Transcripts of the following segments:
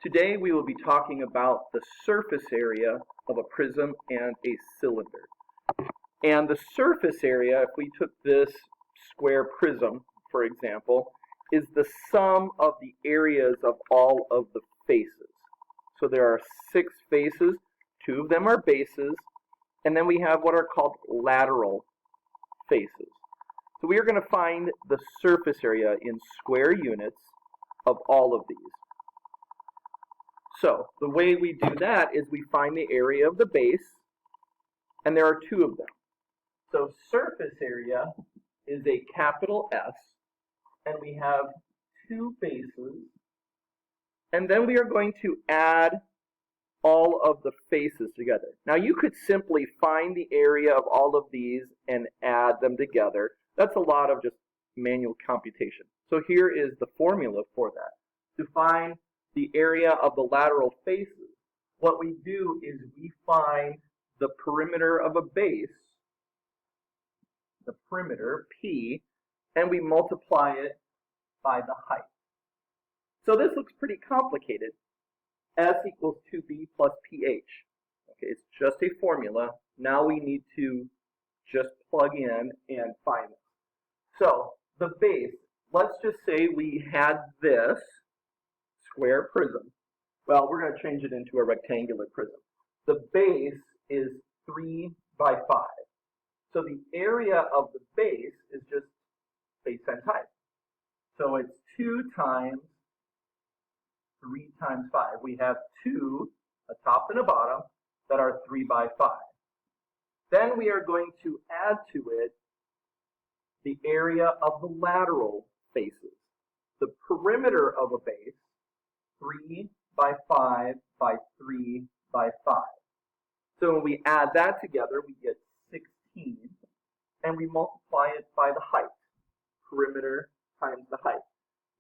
Today we will be talking about the surface area of a prism and a cylinder. And the surface area, if we took this square prism, for example, is the sum of the areas of all of the faces. So there are 6 faces, 2 of them are bases, and then we have what are called lateral faces. So we are going to find the surface area in square units of all of these. So the way we do that is we find the area of the base, and there are 2 of them. So surface area is a capital S, and we have 2 bases, and then we are going to add all of the faces together. Now you could simply find the area of all of these and add them together. That's a lot of just manual computation. So here is the formula for that. To find the area of the lateral faces, what we do is we find the perimeter of a base, the perimeter, P, and we multiply it by the height. So this looks pretty complicated. S equals 2B plus PH. Okay, it's just a formula. Now we need to just plug in and find it. So the base, let's just say we had this square prism. Well, we're going to change it into a rectangular prism. The base is 3 by 5. So the area of the base is just base times height. So it's 2 times 3 times 5. We have 2, a top and a bottom, that are 3 by 5. Then we are going to add to it the area of the lateral faces. The perimeter of a base, 3 by 5 by 3 by 5. So when we add that together, we get 16, and we multiply it by the height, perimeter times the height.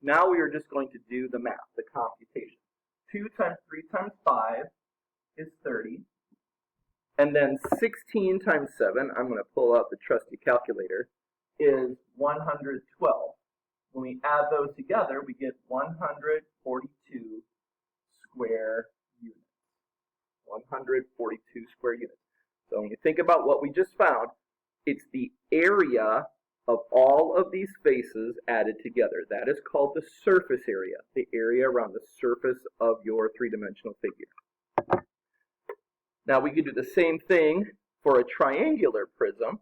Now we are just going to do the math, the computation. 2 times 3 times 5 is 30, and then 16 times 7, I'm going to pull out the trusty calculator, is 112. When we add those together, we get 142 square units. 142 square units. So when you think about what we just found, it's the area of all of these faces added together. That is called the surface area, the area around the surface of your three-dimensional figure. Now we could do the same thing for a triangular prism.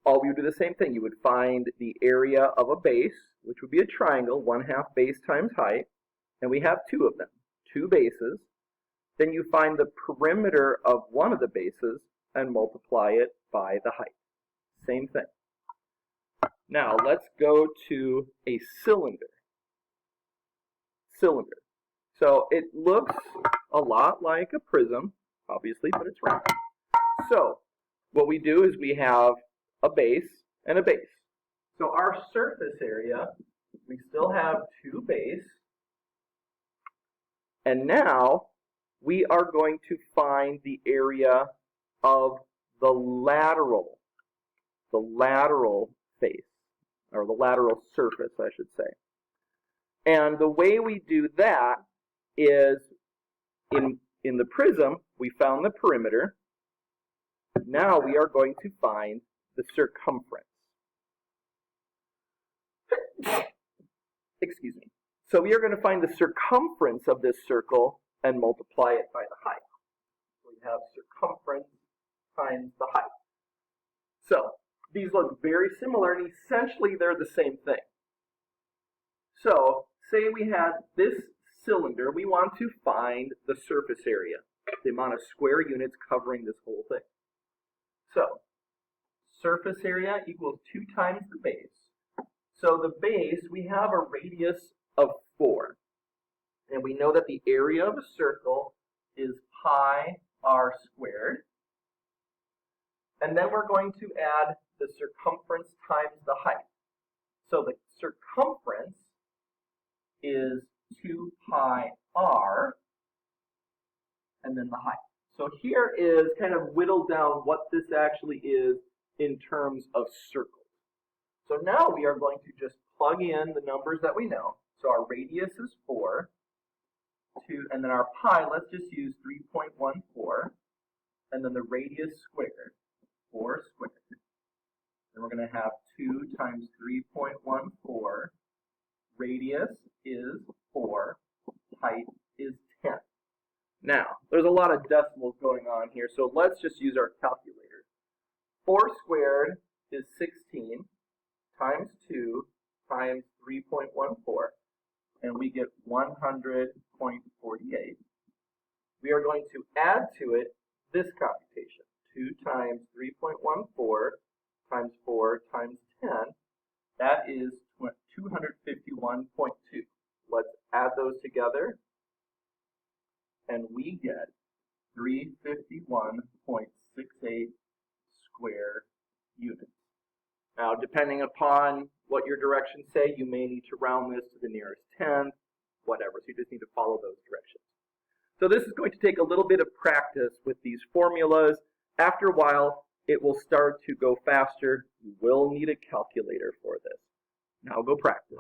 We would do the same thing. You would find the area of a base, which would be a triangle, 1/2 base times height, and we have 2 of them, 2 bases. Then you find the perimeter of one of the bases and multiply it by the height. Same thing. Now let's go to a cylinder. Cylinder. So it looks a lot like a prism, obviously, but it's round. So what we do is we have a base and a base. So our surface area, we still have 2 base, and now we are going to find the area of the lateral face, or the lateral surface, I should say. And the way we do that is in the prism, we found the perimeter. Now we are going to find the circumference. Excuse me. So we are going to find the circumference of this circle and multiply it by the height. We have circumference times the height. So these look very similar, and essentially they're the same thing. So say we had this cylinder. We want to find the surface area, the amount of square units covering this whole thing. So surface area equals 2 times the base. So the base, we have a radius of 4. And we know that the area of a circle is pi r squared. And then we're going to add the circumference times the height. So the circumference is 2 pi r, and then the height. So here is kind of whittled down what this actually is in terms of circles. So now we are going to just plug in the numbers that we know. So our radius is 4, to, and then our pi, let's just use 3.14, and then the radius squared, 4 squared. And we're going to have 2 times 3.14. Radius is 4, height is 10. Now, there's a lot of decimals going on here, so let's just use our calculator. 4 squared is 16 times 2 times 3.14, and we get 100.48. We are going to add to it this computation. 2 times 3.14 times 4 times 10, that is 251.2. Let's add those together, and we get 351.68 square units. Now, depending upon what your directions say, you may need to round this to the nearest tenth, whatever. So you just need to follow those directions. So this is going to take a little bit of practice with these formulas. After a while, it will start to go faster. You will need a calculator for this. Now go practice.